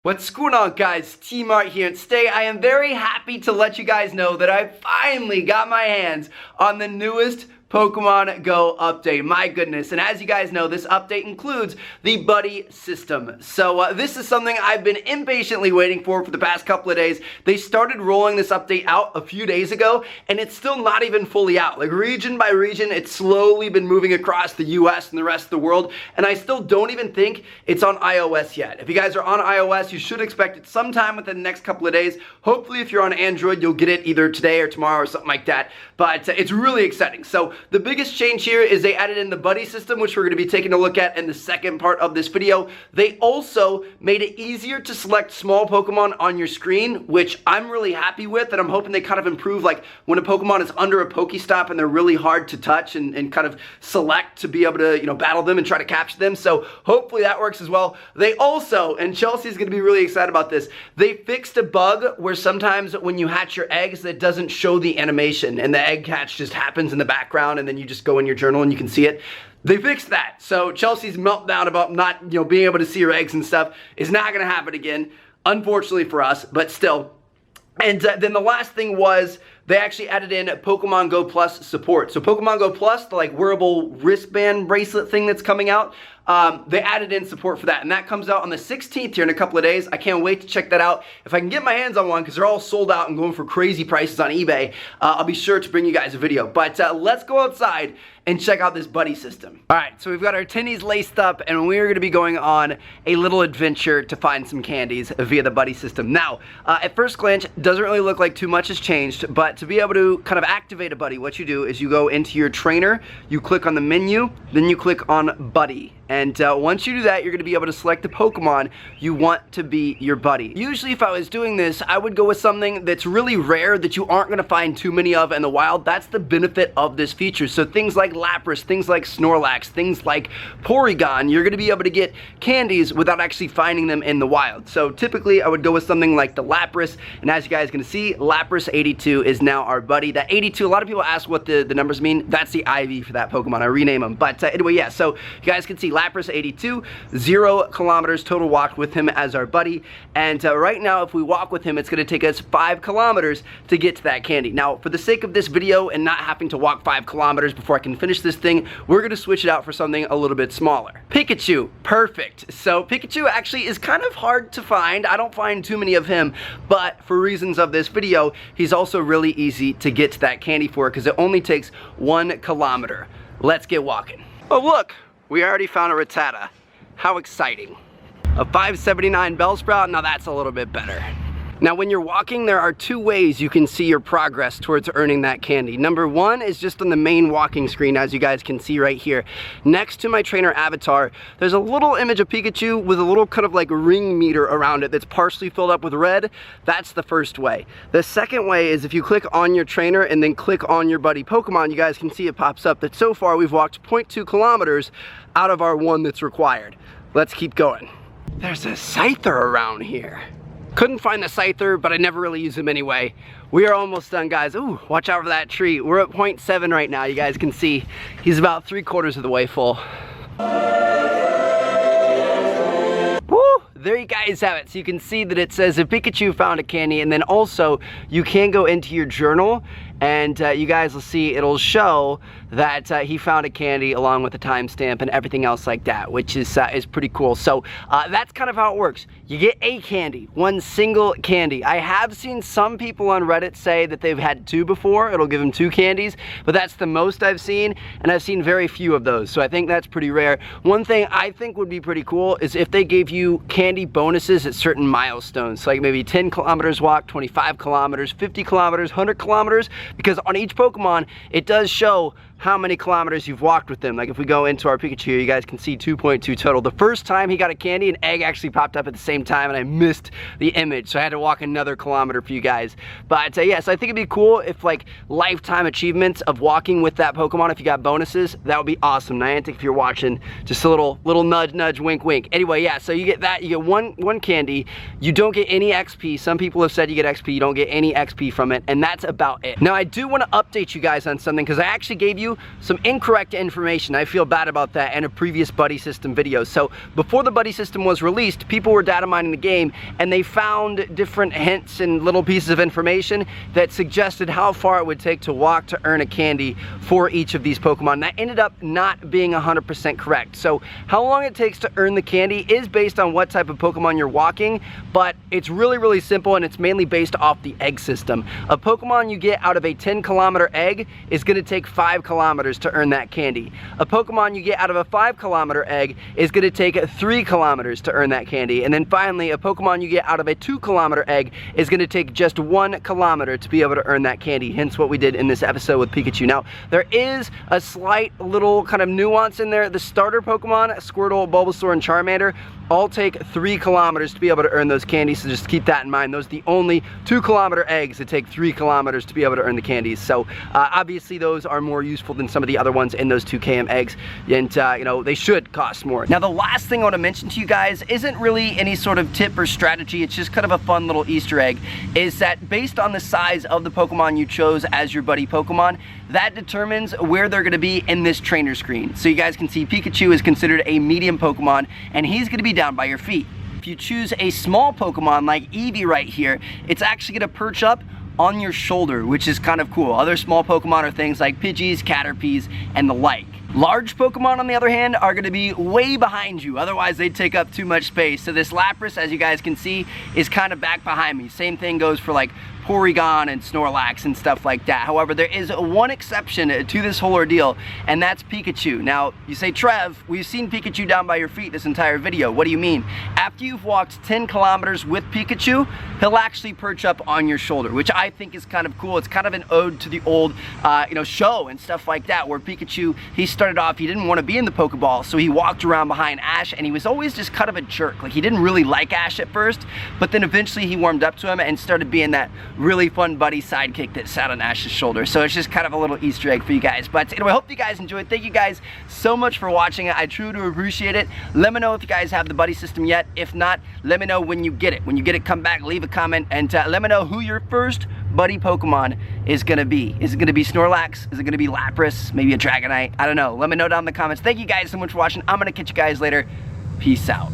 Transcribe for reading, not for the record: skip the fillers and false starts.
What's going on, guys? T-Mart here, and today I am very happy to let you guys know that I finally got my hands on the newest Pokemon Go update. My goodness. And as you guys know, this update includes the buddy system. So this is something I've been impatiently waiting for the past couple of days. They started rolling this update out a few days ago, and it's still not even fully out. Like region by region, it's slowly been moving across the US and the rest of the world, and I still don't even think it's on iOS yet. If you guys are on iOS, you should expect it sometime within the next couple of days. Hopefully, if you're on Android, you'll get it either today or tomorrow or something like that. But it's really exciting. So the biggest change here is they added in the buddy system, which we're going to be taking a look at in the second part of this video. They also made it easier to select small Pokemon on your screen, which I'm really happy with, and I'm hoping they kind of improve, like when a Pokemon is under a Pokestop and they're really hard to touch and kind of select to be able to, you know, battle them and try to capture them. So hopefully that works as well. They also, and Chelsea's going to be really excited about this, they fixed a bug where sometimes when you hatch your eggs, that doesn't show the animation, and the egg hatch just happens in the background, and then you just go in your journal and you can see it. They fixed that. So Chelsea's meltdown about not, you know, being able to see her eggs and stuff is not going to happen again, unfortunately for us, but still. And then the last thing was they actually added in Pokemon Go Plus support. So Pokemon Go Plus, the like wearable wristband bracelet thing that's coming out, they added in support for that, and that comes out on the 16th here in a couple of days. I can't wait to check that out. If I can get my hands on one, because they're all sold out and going for crazy prices on eBay, I'll be sure to bring you guys a video. But let's go outside and check out this buddy system. All right, so we've got our tinnies laced up, and we are going to be going on a little adventure to find some candies via the buddy system. Now, at first glance, doesn't really look like too much has changed, but to be able to kind of activate a buddy, what you do is you go into your trainer, you click on the menu, then you click on buddy. And once you do that, you're going to be able to select the Pokemon you want to be your buddy. Usually, if I was doing this, I would go with something that's really rare that you aren't going to find too many of in the wild. That's the benefit of this feature. So things like Lapras, things like Snorlax, things like Porygon, you're going to be able to get candies without actually finding them in the wild. So typically, I would go with something like the Lapras. And as you guys can see, Lapras 82 is now our buddy. That 82, a lot of people ask what the numbers mean. That's the IV for that Pokemon. I rename them. But anyway, yeah, so you guys can see Lapras 82, 0 kilometers total walked with him as our buddy, and right now if we walk with him, it's going to take us 5 kilometers to get to that candy. Now, for the sake of this video and not having to walk 5 kilometers before I can finish this thing, we're going to switch it out for something a little bit smaller. Pikachu, perfect. So Pikachu actually is kind of hard to find. I don't find too many of him, but for reasons of this video, he's also really easy to get to that candy for because it only takes 1 kilometer. Let's get walking. Oh look! We already found a Rattata. How exciting. A 579 Bellsprout, now that's a little bit better. Now when you're walking, there are 2 ways you can see your progress towards earning that candy. Number 1 is just on the main walking screen, as you guys can see right here. Next to my trainer avatar, there's a little image of Pikachu with a little kind of like ring meter around it that's partially filled up with red. That's the first way. The second way is if you click on your trainer and then click on your buddy Pokemon, you guys can see it pops up that so far we've walked 0.2 kilometers out of our 1 that's required. Let's keep going. There's a Scyther around here. Couldn't find the Scyther, but I never really use him anyway. We are almost done, guys. Ooh, watch out for that tree. We're at 0.7 right now. You guys can see he's about 3/4 of the way full. Woo! There you guys have it. So you can see that it says if Pikachu found a candy, and then also you can go into your journal and you guys will see it'll show that he found a candy along with a timestamp and everything else like that, which is pretty cool. So that's kind of how it works. You get a candy, 1 single candy. I have seen some people on Reddit say that they've had 2 before. It'll give them 2 candies, but that's the most I've seen, and I've seen very few of those. So I think that's pretty rare. One thing I think would be pretty cool is if they gave you candy bonuses at certain milestones, so like maybe 10 kilometers walk, 25 kilometers, 50 kilometers, 100 kilometers, because on each Pokemon, it does show how many kilometers you've walked with them. Like if we go into our Pikachu here, you guys can see 2.2 total. The first time he got a candy, an egg actually popped up at the same time and I missed the image, so I had to walk another kilometer for you guys. But yeah, so I think it'd be cool if like lifetime achievements of walking with that Pokemon, if you got bonuses, that would be awesome. Niantic, if you're watching, just a little nudge, nudge, wink, wink. Anyway, yeah, so you get that, you get one candy, you don't get any XP. Some people have said you get XP, you don't get any XP from it, and that's about it. Now I do want to update you guys on something because I actually gave you you some incorrect information. I feel bad about that in a previous buddy system video. So before the buddy system was released, people were data mining the game and they found different hints and little pieces of information that suggested how far it would take to walk to earn a candy for each of these Pokemon. That ended up not being 100% correct. So how long it takes to earn the candy is based on what type of Pokemon you're walking, but it's really simple, and it's mainly based off the egg system. A Pokemon you get out of a 10-kilometer egg is going to take 5 kilometers to earn that candy. A Pokemon you get out of a 5-kilometer egg is going to take 3 kilometers to earn that candy. And then finally, a Pokemon you get out of a 2-kilometer egg is going to take just 1 kilometer to be able to earn that candy, hence what we did in this episode with Pikachu. Now, there is a slight little kind of nuance in there. The starter Pokemon, Squirtle, Bulbasaur, and Charmander, all take 3 kilometers to be able to earn those candies, so just keep that in mind. Those are the only 2-kilometer eggs that take 3 kilometers to be able to earn the candies. So obviously those are more useful than some of the other ones in those 2 km eggs, and you know, they should cost more. Now, the last thing I want to mention to you guys isn't really any sort of tip or strategy, it's just kind of a fun little Easter egg, is that based on the size of the Pokemon you chose as your buddy Pokemon, that determines where they're going to be in this trainer screen. So you guys can see Pikachu is considered a medium Pokemon, and he's going to be down by your feet. If you choose a small Pokemon like Eevee right here, it's actually going to perch up on your shoulder, which is kind of cool. Other small Pokemon are things like Pidgeys, Caterpies, and the like. Large Pokemon, on the other hand, are going to be way behind you, otherwise they'd take up too much space. So this Lapras, as you guys can see, is kind of back behind me. Same thing goes for like Porygon and Snorlax and stuff like that. However, there is one exception to this whole ordeal, and that's Pikachu. Now, you say, Trev, we've seen Pikachu down by your feet this entire video. What do you mean? After you've walked 10 kilometers with Pikachu, he'll actually perch up on your shoulder, which I think is kind of cool. It's kind of an ode to the old, you know, show and stuff like that, where Pikachu, he started off, he didn't want to be in the Pokeball, so he walked around behind Ash, and he was always just kind of a jerk. Like, he didn't really like Ash at first, but then eventually he warmed up to him and started being that really fun buddy sidekick that sat on Ash's shoulder. So it's just kind of a little Easter egg for you guys. But anyway, I hope you guys enjoyed. Thank you guys so much for watching it. I truly appreciate it. Let me know if you guys have the buddy system yet. If not, let me know when you get it. When you get it, come back, leave a comment, and let me know who your first buddy Pokemon is going to be. Is it going to be Snorlax? Is it going to be Lapras? Maybe a Dragonite? I don't know. Let me know down in the comments. Thank you guys so much for watching. I'm going to catch you guys later. Peace out.